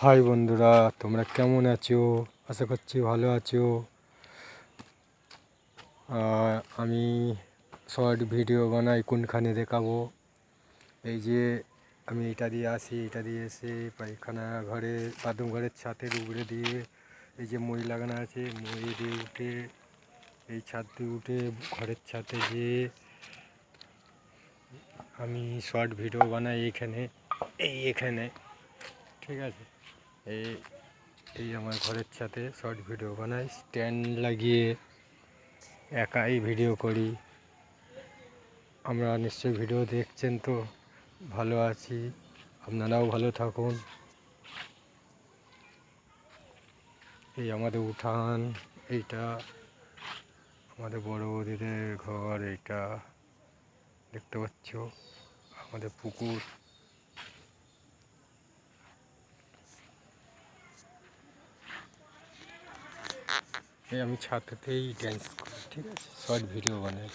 High বন্ধুরা, তোমরা কেমন আছো? আশা করছি ভালো আছো। আমি শর্ট ভিডিও বানাই, কোনখানে দেখাবো। এই যে আমি এটা দিয়ে আসি, এটা দিয়ে এসে পায়খানা ঘরে বাথরুম ঘরের ছাদের উপরে দিয়ে এই যে মই লাগানো আছে, মই দিয়ে উঠে এই ছাদ দিয়ে উঠে ঘরের ছাদে যেয়ে আমি শর্ট ভিডিও বানাই এখানে, ঠিক আছে। এই এই আমার ঘরের ছাদে শর্ট ভিডিও বানাই, স্ট্যান্ড লাগিয়ে একাই ভিডিও করি। আমরা নিশ্চয়ই ভিডিও দেখছেন তো, ভালো আছি, আপনারাও ভালো থাকুন। এই আমাদের উঠান, এইটা আমাদের বড় বৌদিদের ঘর, এইটা দেখতে পাচ্ছ আমাদের পুকুর। এই আমি ছাদেতেই ড্যান্স করি, ঠিক আছে, শর্ট ভিডিও বানাই।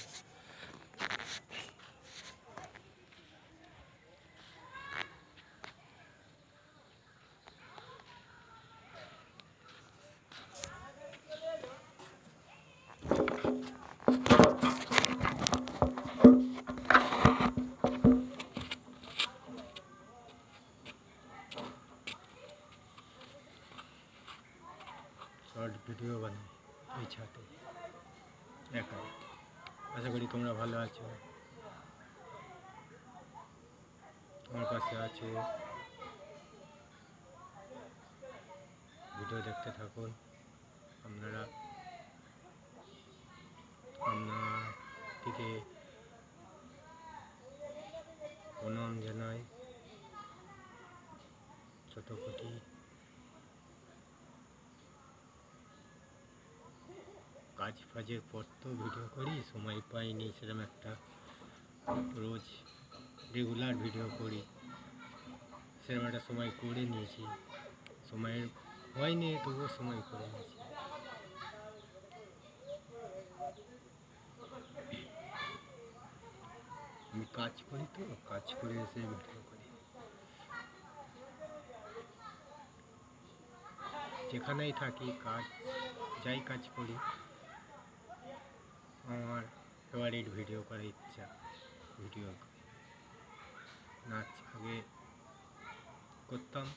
শর্ট ভিডিও বানাই এই ছাদে একাই। আশা করি তোমরা ভালো আছো, তোমার পাশে আছো। ভিডিও দেখতে থাকুন আপনারা। আপনাদেরকে প্রণাম জানাই, ছোট কোটি। কাজ ফাজের পর তো ভিডিও করি, সময় পাইনি সেরকম একটা। রোজ রেগুলার ভিডিও করি, সেরকম একটা সময় করে নিয়েছি। সময়ের হয়নি, তবুও সময় করে নিয়েছি। আমি কাজ করি তো, কাজ করে এসে ভিডিও করি। যেখানেই থাকি, যাই কাজ করি, আমার ফেভারিট ভিডিও করার ইচ্ছা। ভিডিও নাচ আগে করতাম,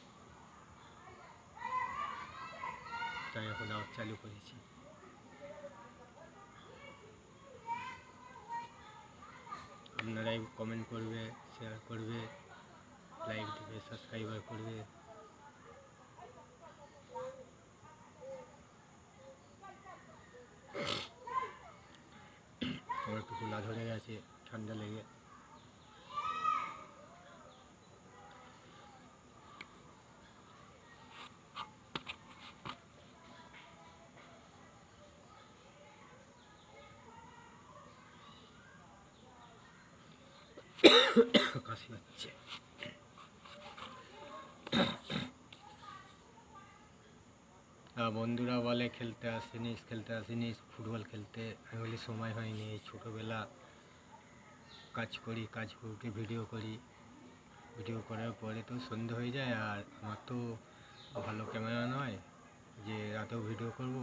তাই এখন আবার চালু করেছি। আপনারাই কমেন্ট করবে, শেয়ার করবে, লাইক দেবে, সাবস্ক্রাইবার করবে। আমার একটু গলা ধরে গেছে, ঠান্ডা লেগে। কাশি হচ্ছে। বন্ধুরা বলে খেলতে আসিনিস ফুটবল খেলতে। আমি বলি সময় হয়নি, ছোটোবেলা কাজ করি, কাজ করে ভিডিও করি। ভিডিও করার পরে তো সন্ধে হয়ে যায়, আর আমার তো ভালো ক্যামেরা নয় যে রাতেও ভিডিও করব।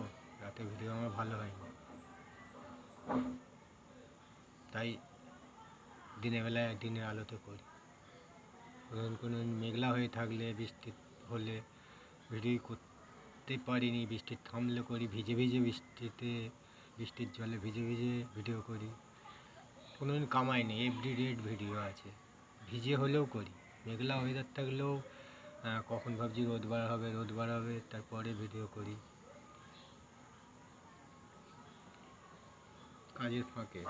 রাতে ভিডিও আমার ভালো হয়নি, তাই দিনের বেলায় দিনের আলোতে করি। কোনো মেঘলা হয়ে থাকলে, বৃষ্টি হলে ভিডিও করতে পারিনি, বৃষ্টি থামলে করি। ভিজে বৃষ্টির জলে ভিজে ভিডিও করি। কোনো দিন কামাই নেই, এভরিডে ভিডিও আছে। ভিজে হলেও করি, মেঘলা ওয়েদার থাকলেও কখন ভাবছি রোদ বাড়াবে, তারপরে ভিডিও করি কাজের ফাঁকে।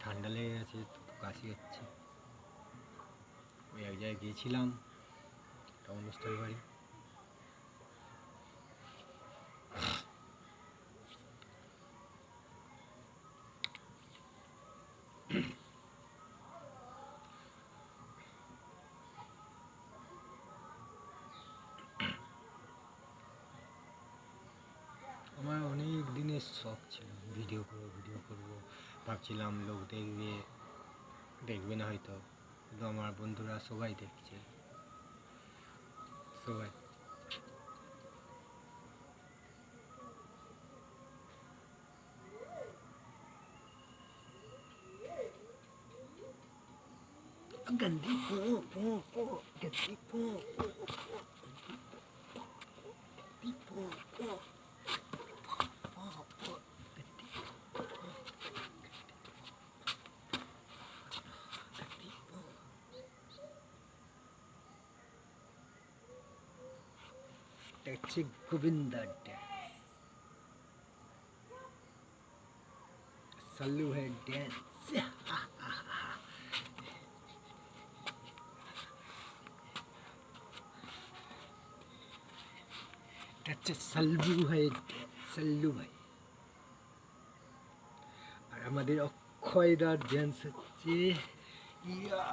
ঠান্ডা লেগে গেছে, কাশি হচ্ছে। ওই এক জায়গায় গিয়েছিলাম, একটা অনুষ্ঠান বাড়ি। অনেক শখ ছিল, ভিডিও করবো ভাবছিলাম লোক দেখবে না হয়তো, কিন্তু আমার বন্ধুরা সবাই দেখছে, সবাই। गंदी पो पो पो गंदी पो पो गंदी पो पो पो पो गंदी गंदी पो। That's a Govinda dance. Sallu hai dance. That's a Sallu hai dance. Sallu hai। আর আমাদের অক্ষয়দার ড্যান্স হচ্ছে ইয়া,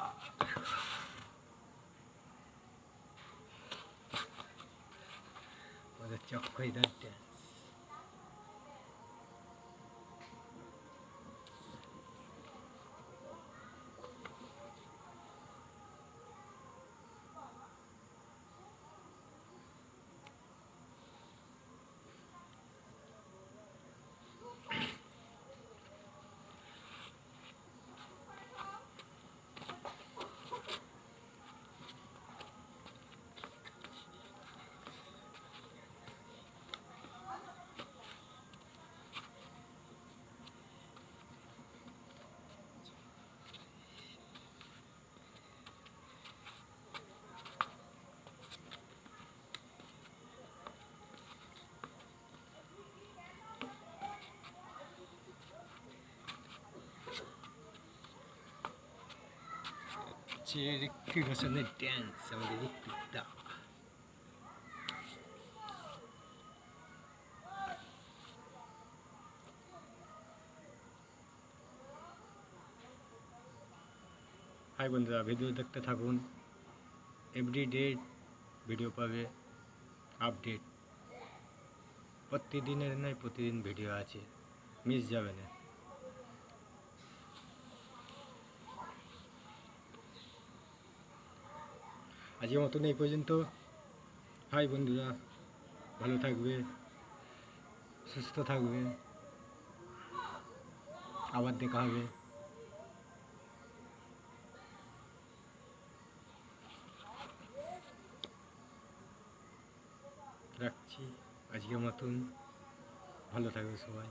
আমাদের হচ্ছে অক্ষয়দার ড্যান্স। ঋত্বিক রোশনের ড্যান্স, আমাদের ঋত্বিক দা। হাই বন্ধুরা, ভিডিও দেখতে থাকুন, এভরিডে ভিডিও পাবে, আপডেট প্রতিদিনের নয়, প্রতিদিন ভিডিও আছে, মিস যাবে না। আজকের মতন এই পর্যন্ত। হাই বন্ধুরা, ভালো থাকবে, সুস্থ থাকবে, আবার দেখা হবে। রাখছি আজকের মতন, ভালো থাকবে সবাই।